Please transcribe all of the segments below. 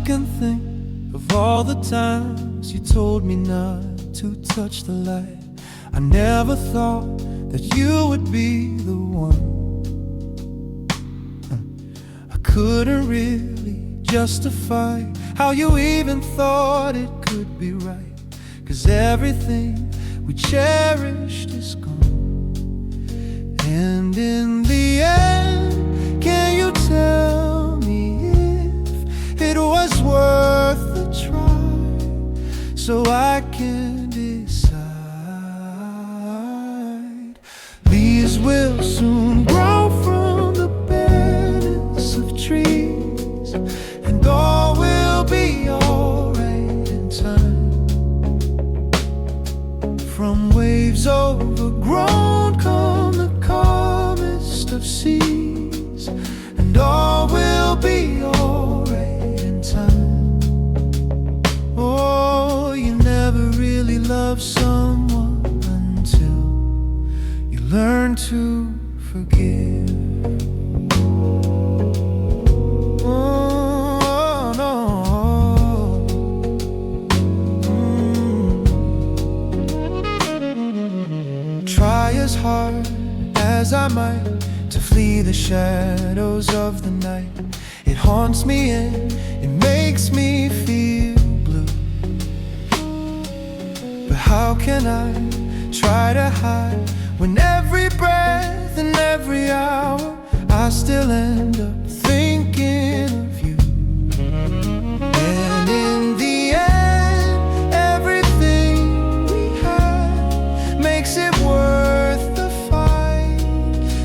can think of all the times you told me not to touch the light. I never thought that you would be the one. I couldn't really justify how you even thought it could be right, 'cause everything we cherished is gone. And in the end, can you tell me if it was worth the try, so I can decide? Leaves will soon grow from the bareness of trees, and all will be alright in time. From waves overgrown come the calmest of seas, and all will be alright in time. Oh, you never really loved someone until you learn to forgive. Oh, no. Try as hard as I might to flee the shadows of the night. It haunts me and it makes me feel blue. But how can I try to hide when every breath and every hour I still end up thinking of you? And in the end, everything we had makes it worth the fight.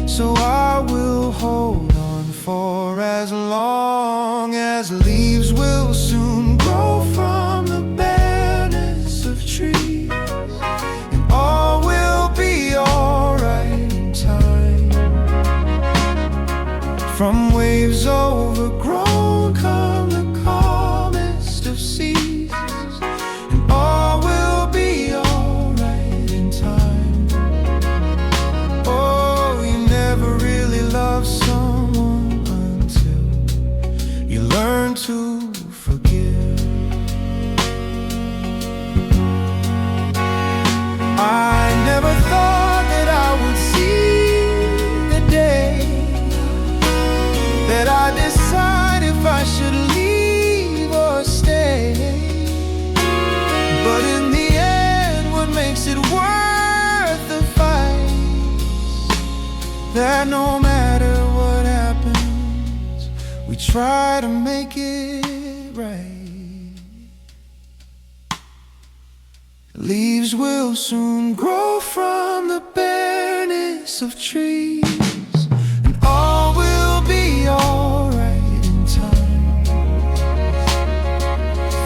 So I will hold on for as long as leaves will soon grow from the bareness of trees, and all will be alright in time. From waves overgrown come the calmest of seas, and all will be alright in time. Oh, you never really loved someone until you learn to forgive. I never thought that I would see the day that I decide if I should leave or stay. But in the end, what makes it worth the fight? That no matter what happens, we try to make it right. Leaves will soon grow from the bareness of trees, and all will be alright in time.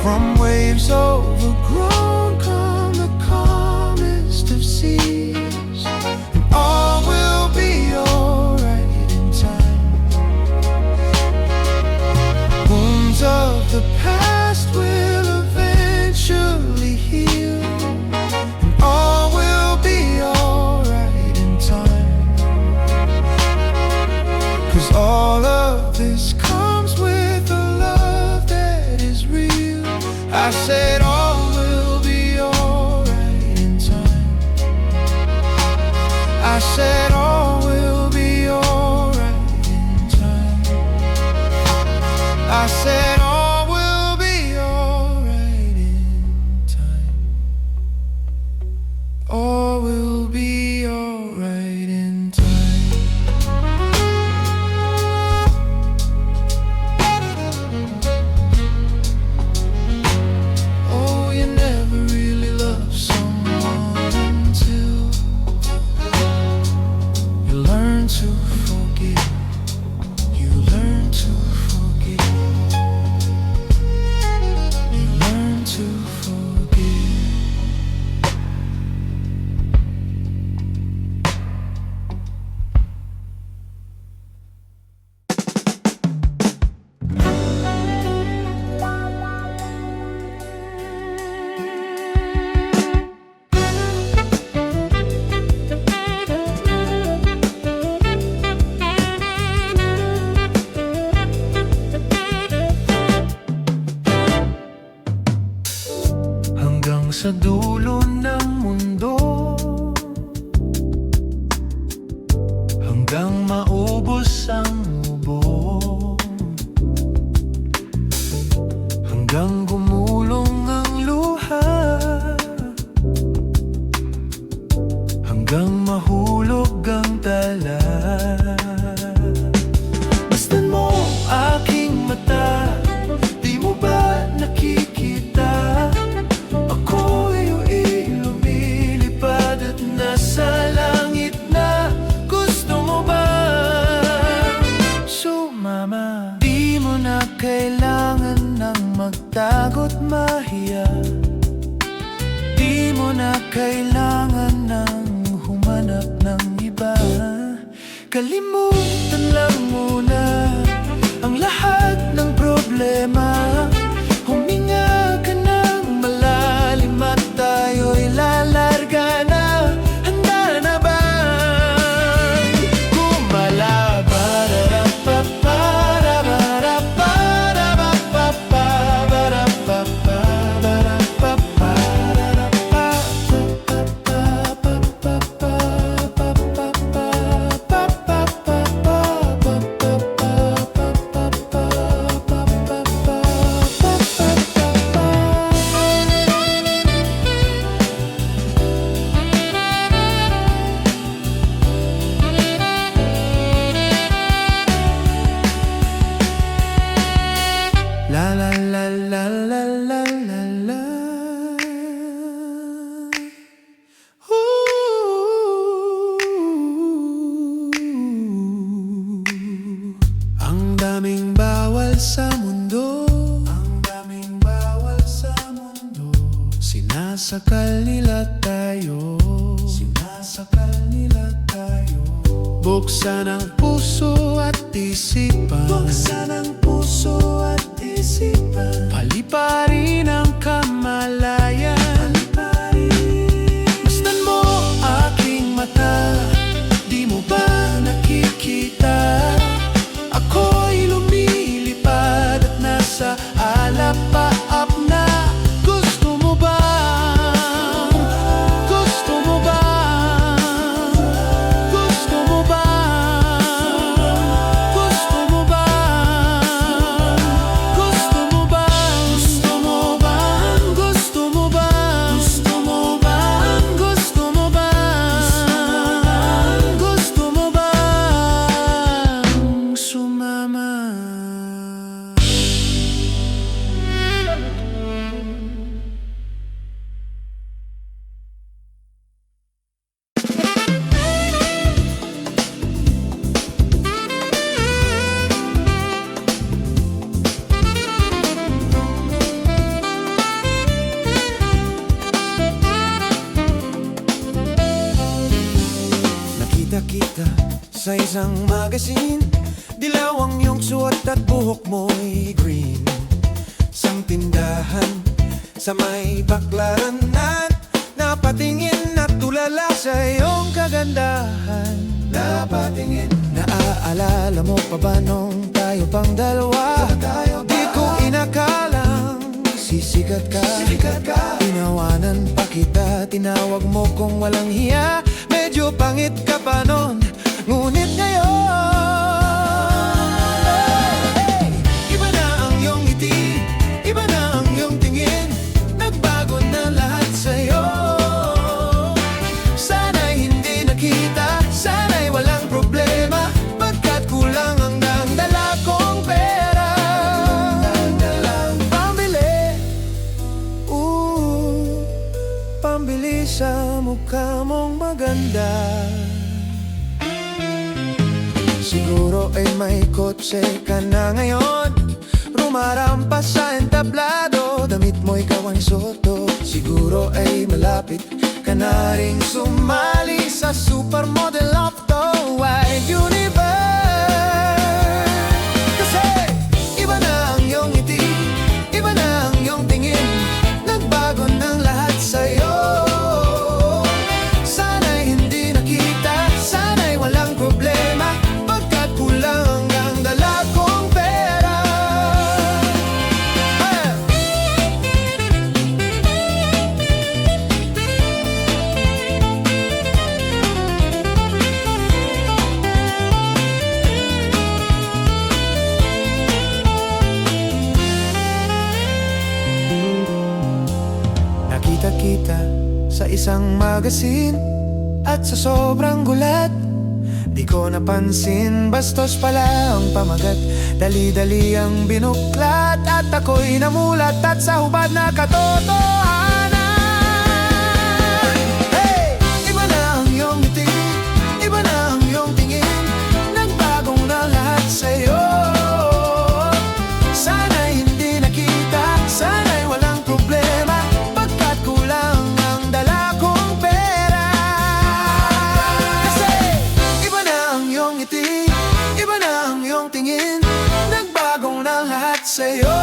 From waves overgrown come the calmest of seas, and all will be alright in time. Wounds of the past will eventually heal, and all will be alright in time. 'Cause all of this comes with a love that is real. I said all will be alright in time. I said all will be alright in time. I said all will be alright in time. All will be alright in time. sa dulo ng mundo, hanggang maubos ang mubo, hanggang gumulong ang luha, hanggang mahulog ang tala. Masdan mo aking mata, di mo ba nakikita? Ako'y lumilipad at nasa langit na. Gusto mo ba sumama? Di mo na kailangan ng magtago't mahiya, di mo na kailangan ng humanap ng iba. Kalimutan lang muna ang lahat ng problema. Huminga ka ng malalim at tayo'y lalarga na. Handa na ba gumala? La la la la la la la la. Ang daming bawal sa mundo, ang daming bawal sa mundo. Sinasakal nila tayo, sinasakal nila tayo. Buksan ang puso at isipan, buksan ang puso at isipan. Paliparin ang kamalayan, paliparin. Masdan mo aking mata, di mo ba nakikita? Ako'y lumilipad at nasa alapaap na. Gusto mo ba? Gusto mo ba? Gusto mo ba? Gusto mo ba? Gusto mo ba? Gusto mo ba? Gusto mo ba? Gusto mo ba? Gusto mo ba? Gusto mo ba sumama? Nakita kita sa isang magazine, dilaw ang iyong suot at buhok mo'y green. Sang tindahan sa may baklaranan, napatingin at tulala sa iyong kagandahan. Napatingin. Naaalala mo pa ba nung tayo pang dalawa? Di ko inakalang sisikat ka, tinawanan pa kita, tinawag mo kung walang hiya. Medyo pangit ka pa nun, ngunit ngayon iba na ang iyong ngiti, iba na ang iyong tingin. Nagbago na lahat sa'yo. Sana'y hindi nakita, sana'y walang problema, pagkat kulang ang dala kong pera. Pambili, pambili sa mukha mong maganda. Siguro ay may kotse ka na ngayon, rumarampas sa entablado, damit mo'y gawang soto. Siguro ay malapit ka na ring sumali sa supermodel of the wide universe. Kasi iba na ang iyong ngiti, iba na ang iyong tingin. Nagbago ng lahat sa'yo. Sana'y hindi nakita, sana'y walang problema, pagkat kulang ang dala kong pera. sa isang magazine. At sa sobrang gulat, di ko napansin, bastos pala ang pamagat. Dali-dali ang binuklat at ako'y namulat at sa hubad na katotohanan. Hey! Iba na ang iyong ngiti, iba na ang iyong tingin, nagbagong na lahat sa'yo. Sana'y hindi nakita, sana'y walang problema, pagkat kulang ang dala kong pera. Kasi iba na ang iyong ngiti, iba na ang iyong tingin, nagbagong na lahat sa'yo.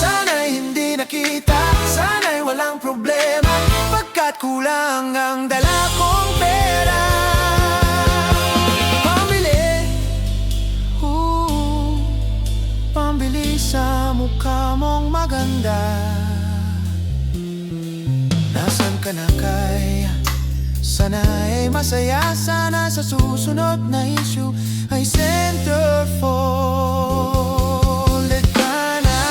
Sana'y hindi nakita, sana'y walang problema, pagkat kulang ang dala kong pera. Pambili sa mukha mong maganda. Nasaan ka na kaya? Sana ay masaya, sana sa susunod na issue ay centerfold ka na.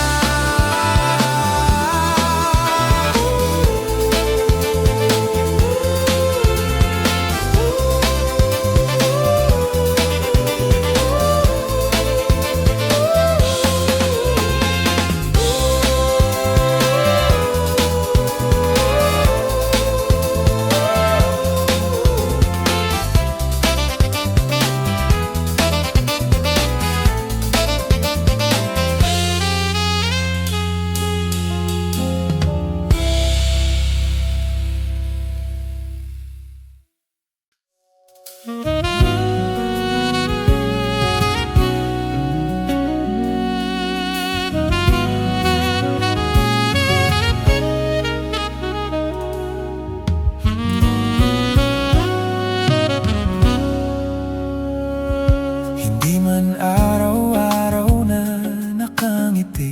Hindi man araw-araw na nakangiti,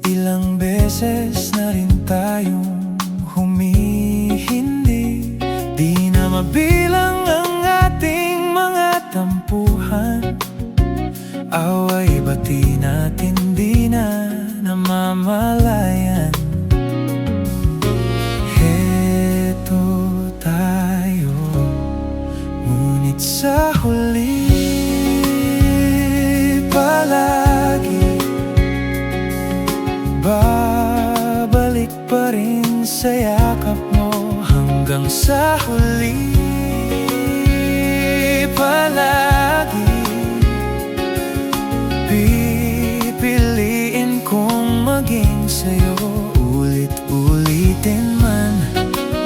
ilang beses na rin tayong humihindi. Di na mabilang ang ating mga tampuhan, away bati natin di na namamalayan. Heto tayo, ngunit sa huli palagi babalik pa rin sa yakap mo. Hanggang sa huli palagi pipiliin kong maging sa'yo. Ulit-ulitin man,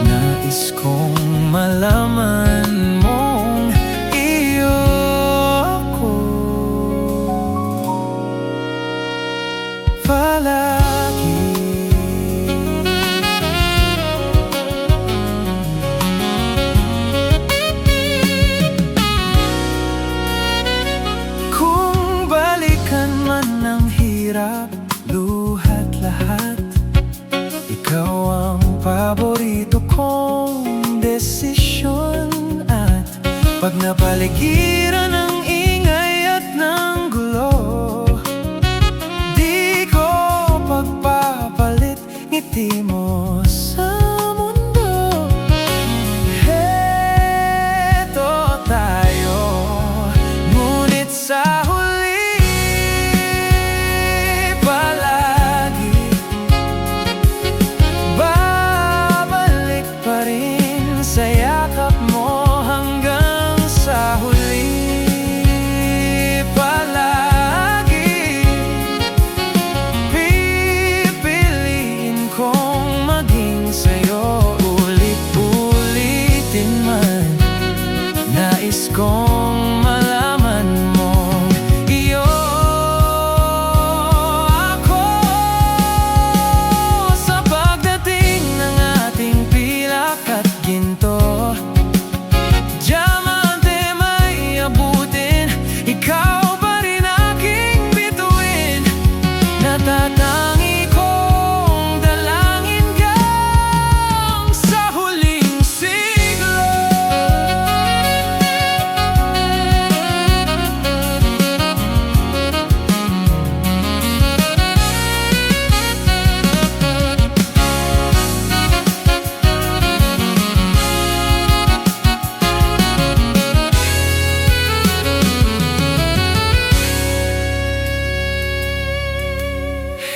nais kong malaman mong iyo ako palagi. Kung balikan man ng hirap, luhat lahat, ikaw ang paborito kong desisyon. At pag napaligiran ng ingay at ng gulo, di ko pagpapalit ngiti mo sa mundo. Heto tayo, ngunit sa huli palagi babalik pa rin sa yakap mo. Hanggang sa huli palagi pipiliin kong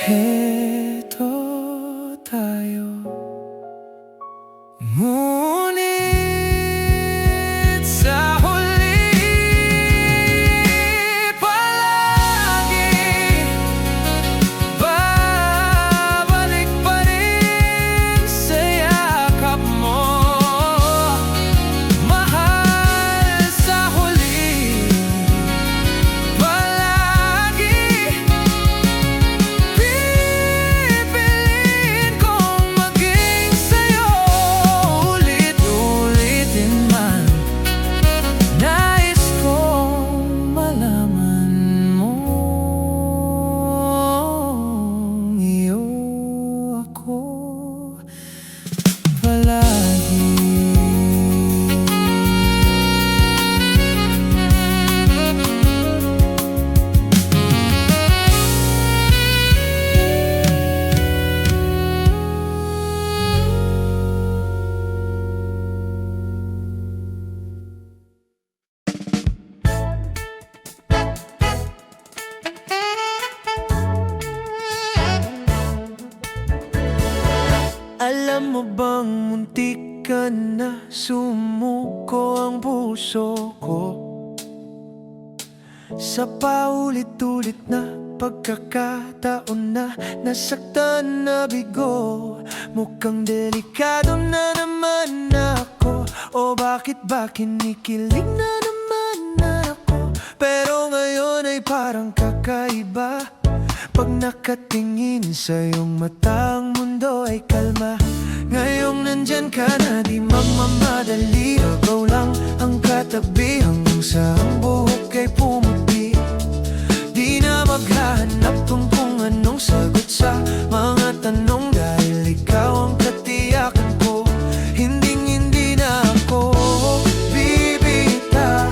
Heto tayo, ngunit sa huli palagi babalik pa rin sa yakap mo. Mahal, sa huli palagi pipiliin kong maging sa'yo. Ulit-ulitin man, nais kong malaman mo, iyo ako palagi. Alam mo bang muntik ka na sumuko ang puso ko sa paulit-ulit na pagkakataon na nasaktan na bigo. Mukhang delikado na naman ako, o bakit ba kinikilig na naman ako? Pero ngayon ay parang kakaiba. Pag nakatingin sa iyong mata, ang mundo ay kalma. Ngayong nandyan ka na, di magmamadali. Ikaw lang ang katabi hanggang sa ang buhok ay pumuti. Di na maghahanap kung anong sagot sa mga tanong, dahil ikaw ang katiyakan ko. Hinding-hindi na ako bibitaw.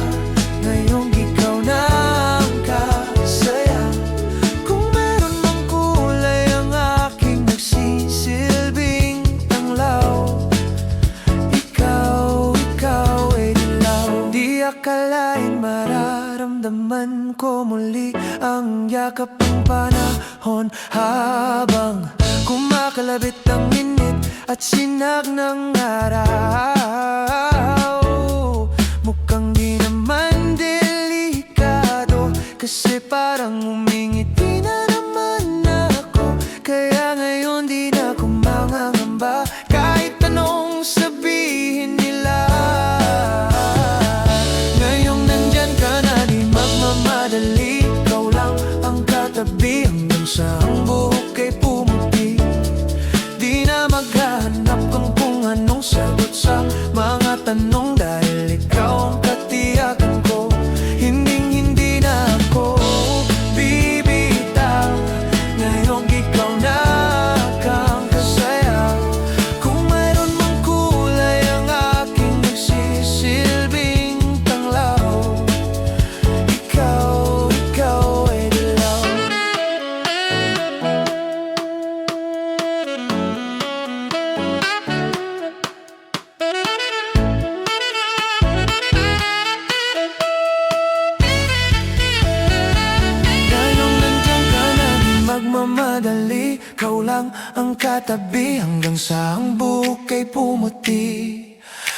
Ngayong ikaw na ang kasaya. Kung meron mang kulay ang aking nagsisilbing tanglaw, ikaw ay dilaw. Di akalain mararamdaman ko muli ang yakap ng panahon, habang kumakalabit ang init at sinag ng araw. Mukhang di naman delikado, kasi parang umingiti na naman ako. Kaya ngayon di na ako mangangamba, kahit anong sabihin nila. Ngayong nandyan ka na, di magmamadali. Ikaw lang ang katabi hanggang sa ang buhok ay pumuti. Di na maghahanap kung anong sagot sa mga tanong, dahil ikaw ang katiyakan ko. Hinding-hindi na ako bibitaw. Ngayong ikaw na ang kasaya. Kung mayroon mang kulay ang aking nagsisilbing tanglaw, ikaw ay dilaw. Ngayong nandyan ka na, di magmamadali. Ikaw lang ang katabi hanggang sa ang buhok ay pumuti.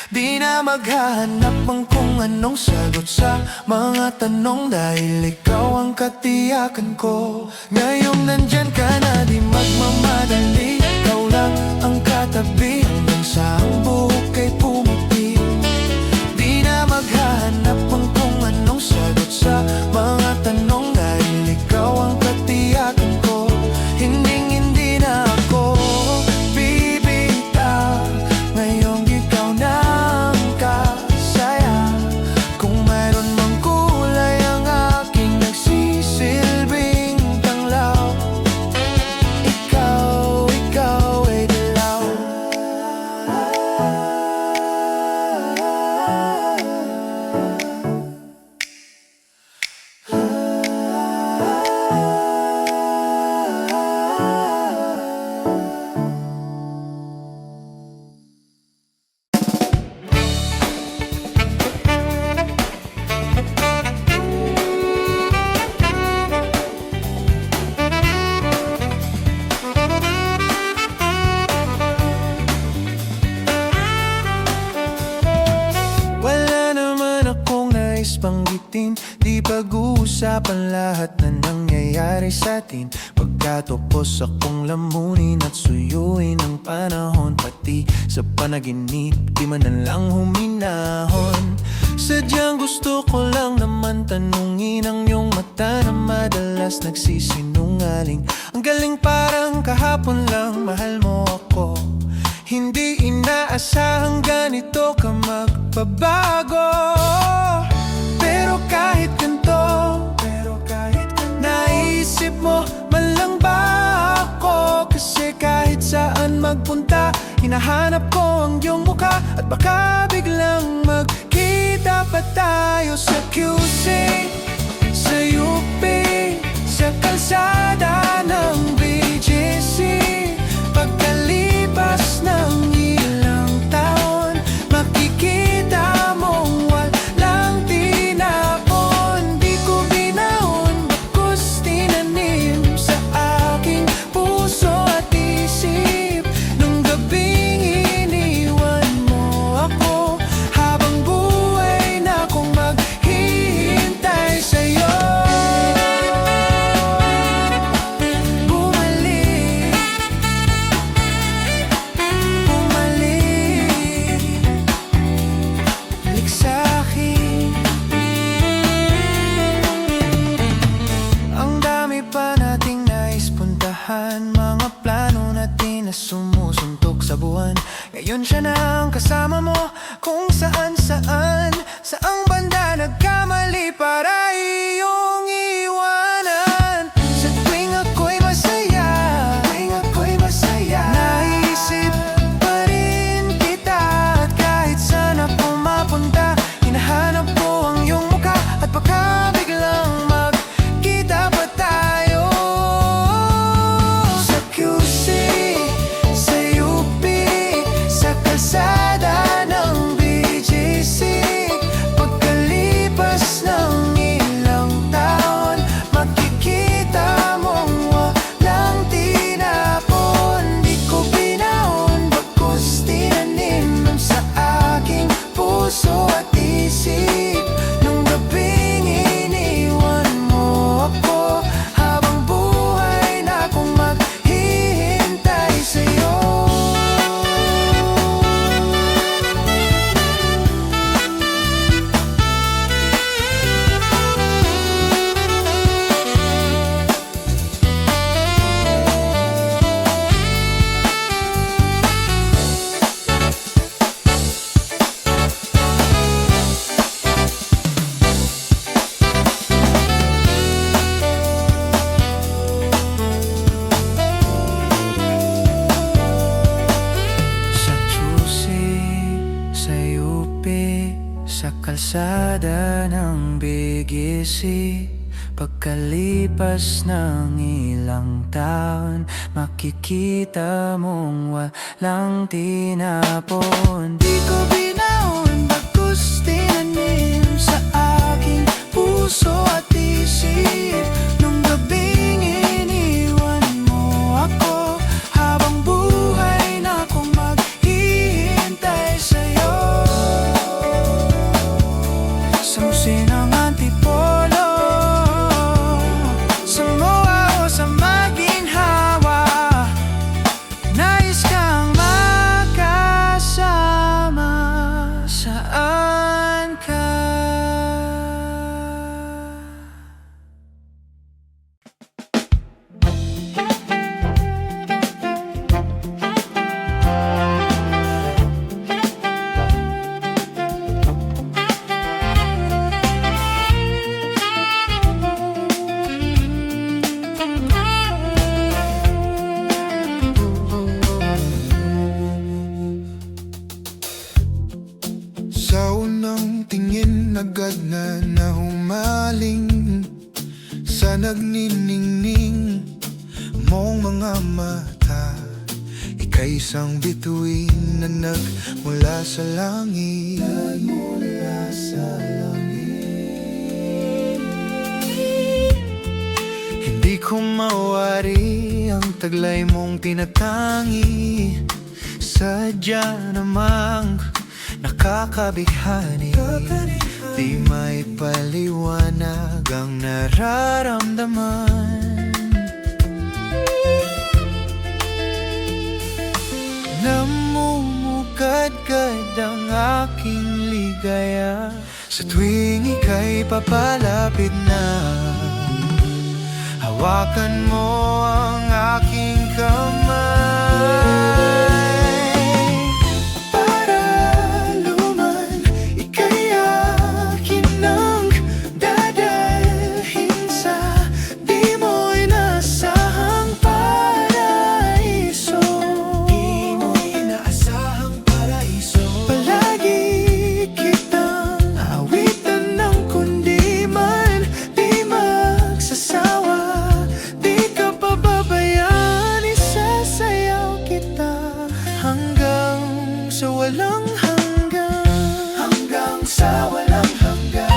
Di na maghahanap kung anong sagot sa mga tanong, dahil ikaw ang katiyakan ko. Ngayong nandyan ka na, di magmamadali. Ikaw lang ang katabi hanggang sa ang buhok ay pumuti. Di na maghahanap kung anong sagot sa mga tanong, dahil ikaw ang katiyakan ko. Hinding-hindi na ako bibitaw. Ngayong ikaw na ang kasaya. Kung mayroon mang kulay ang aking nagsisilbing tanglaw, pag-usapan lahat na nangyayari sa atin. Pagkatapos akong lamunin at suyuin ang panahon, pati sa panaginip di man na lang huminahon. Sadyang gusto ko lang naman tanungin ang iyong mata na madalas nagsisinungaling. Ang galing, parang kahapon lang mahal mo ako. Hindi inaasahang ganito ka magbabago. Pero kahit ganito, naisip mo man lang ba ako? Kasi kahit saan magpunta, hinahanap ko ang iyong mukha. At baka biglang magkita pa tayo sa QC, sa UP, sa kalsada ng BGC. Pagkalipas ng ilang taon, makikita mong walang tinapon. Di ko binaon, bagkus tinanim sa aking puso at isip. Nung gabing iniwan mo ako, habang buhay na akong maghihintay sa'yo. Mga plano natin na sumusuntok sa buwan. Ngayon siya na ang kasama mo kung saan saan. Saang banda nagkamali para iyong iwanan? Sa tuwing ako'y masaya, naisip pa rin kita. At kahit saan ako mapunta, hinahanap ko ang iyong mukha. At baka biglang magkita pa tayo kalsada ng BGC. Pagkalipas ng ilang taon, makikita mong walang tinapon. Di ko binaon, bagkus tinanim sa aking puso at isip. Nung gabing iniwan mo ako, habang buhay na akong maghihintay sa'yo. Sa kalsada ng BGC. Pagkalipas ng ilang taon, makikita mong walang tinapon. Di ko binaon, bagkus tinanim sa aking puso at isip. Nung gabing iniwan mo ako, habang buhay na akong maghihintay sa'yo. Sa musinang antipolo, sa moa o sa maginhawa, nais kang makasama saan ka. Sa unang tingin agad na nahumaling sa nagniningning mong mga mata. Ika'y isang bituin na nagmula sa langit. Hindi ko mawari ang taglay mong tinatangi. Sadya namang nakakabighani. Di may paliwanag ang nararamdaman. Namumukadkad ang aking ligaya sa tuwing ika'y papalapit na. Hawakan mo ang aking kamay para luman, ika'y akin nang dadalhin sa di mo inaasahang paraiso. Di mo inaasahang paraiso. Palagi kitang awitan ng kundi man di magsasawa. Di ka pababayaan, isasayaw kita hanggang sa walang hanggan. Hanggang sa walang hanggan.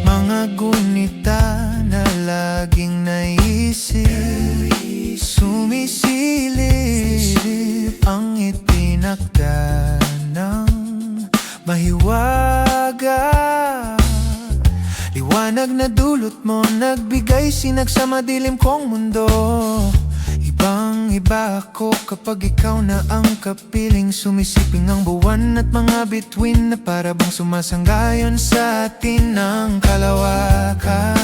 Mga gunita na laging naisip, sumisilip ang itinakda ng mahiwaga. Liwanag na dulot mo, nagbigay sinag sa madilim kong mundo. Ibang-iba ako kapag ikaw na ang kapiling. Sumisiping ang buwan at mga bituin na para bang sumasanggayon sa atin ng kalawakan.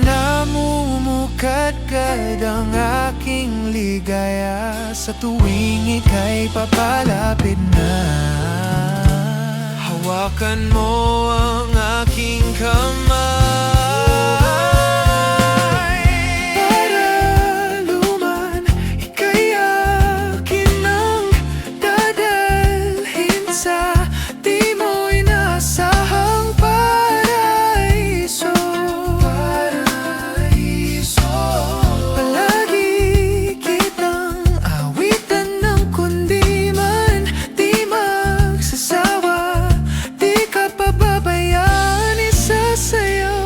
Namumukadkad ang aking ligaya sa tuwing ika'y papalapit na. Hawakan mo ang aking kamay para luman, ika'y akin nang dadalhin sa di mo inaasahang paraiso. Paraiso. Palagi kitang awitan ng kundi man di magsasawa. Di ka pababayaan, isasayaw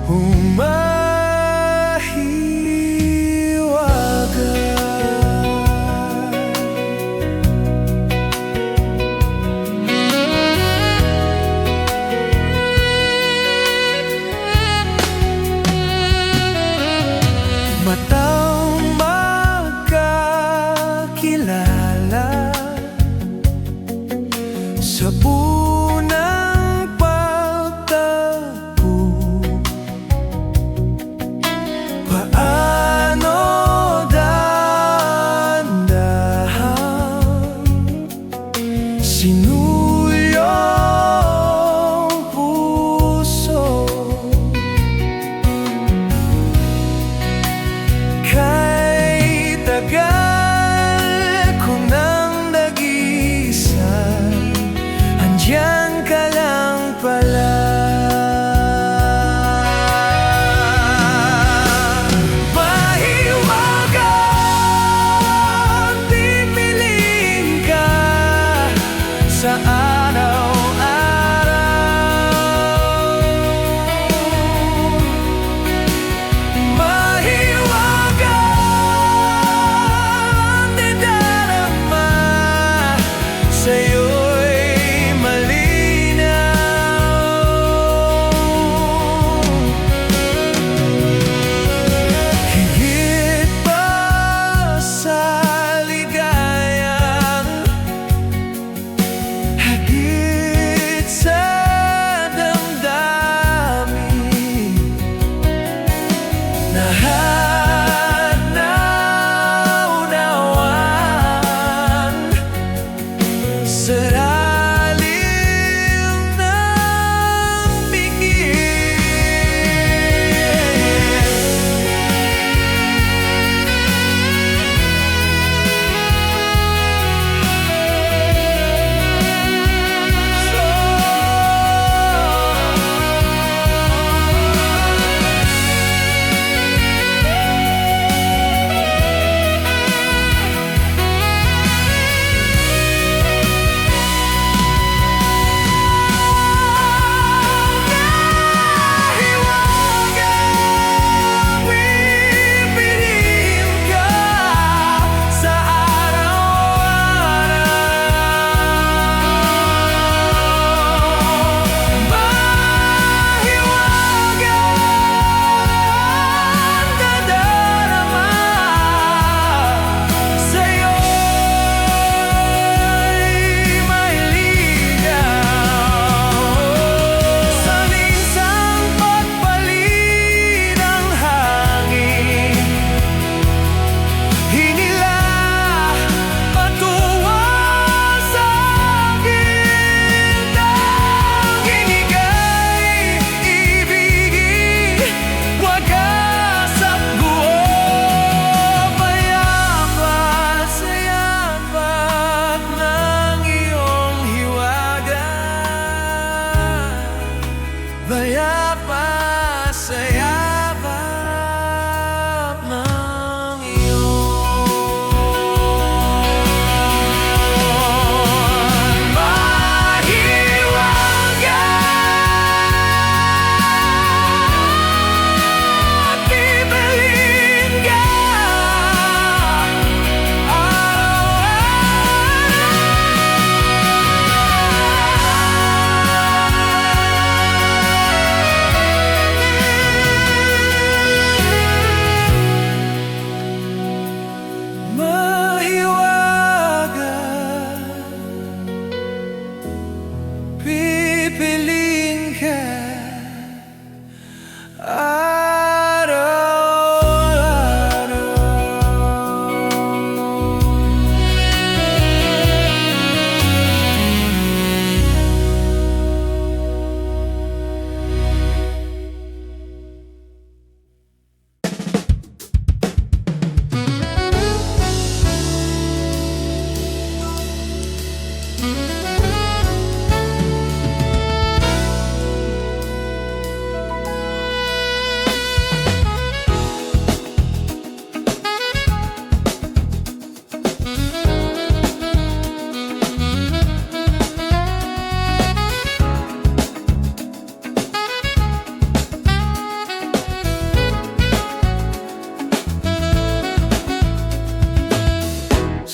Matang magkakilala sa unang pagtagpo,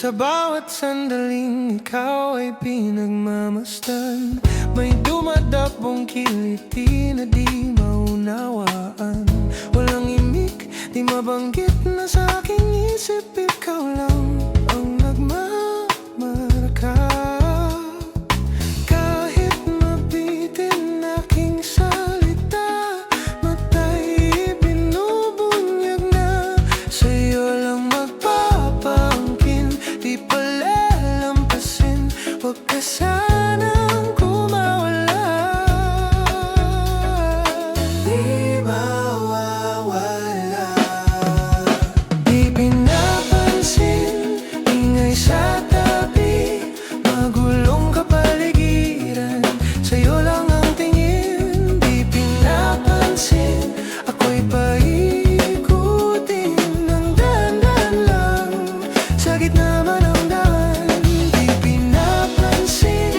Sa bawat sandaling ikaw ay pinagmamasdan, may dumadapong kiliti na di maunawaan. Walang imik, di mabanggit na sa aking isip, ikaw lang ang nagmamarka. Kahit mabitin aking salita, mata'y binubunyag na. Sa'yo lang magpapangkin, di palalampasin. Huwag ka sanang kumawala. Di mawawala. Di pinapansin, ingay sa tabi, magulong kapaligiran. Sa'yo lang ang tingin, di pinapansin. Ako'y paikutin ng dahan-dahan lang, sa gitna man ng daan. Di pinapansin,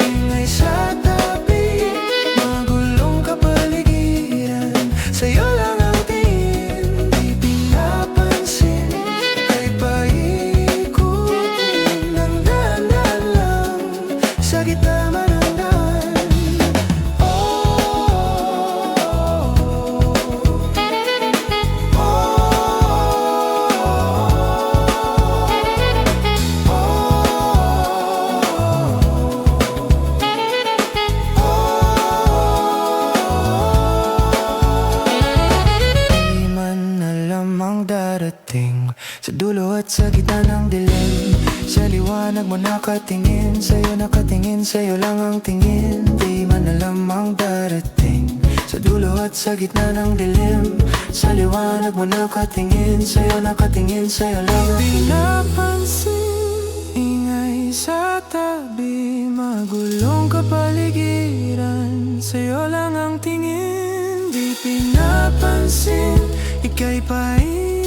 ingay sa tabi, magulong kapaligiran. Sa'yo lang ang tingin, di pinapansin. Ako'y paikutin ng dahan-dahan lang, sa gitna man ng daan. Di man alam ang darating, sa dulo at sa gitna ng dilim. Sa liwanag mo nakatingin, sa'yo nakatingin, sa'yo lang ang tingin. Di man alam ang darating, sa dulo at sa gitna ng dilim. Sa liwanag mo nakatingin, sa'yo nakatingin, sa'yo lang ang tingin. Pinapansin, ingay sa tabi, magulong kapaligiran. Sa'yo lang ang tingin, di pinapansin. Ika'y paikutin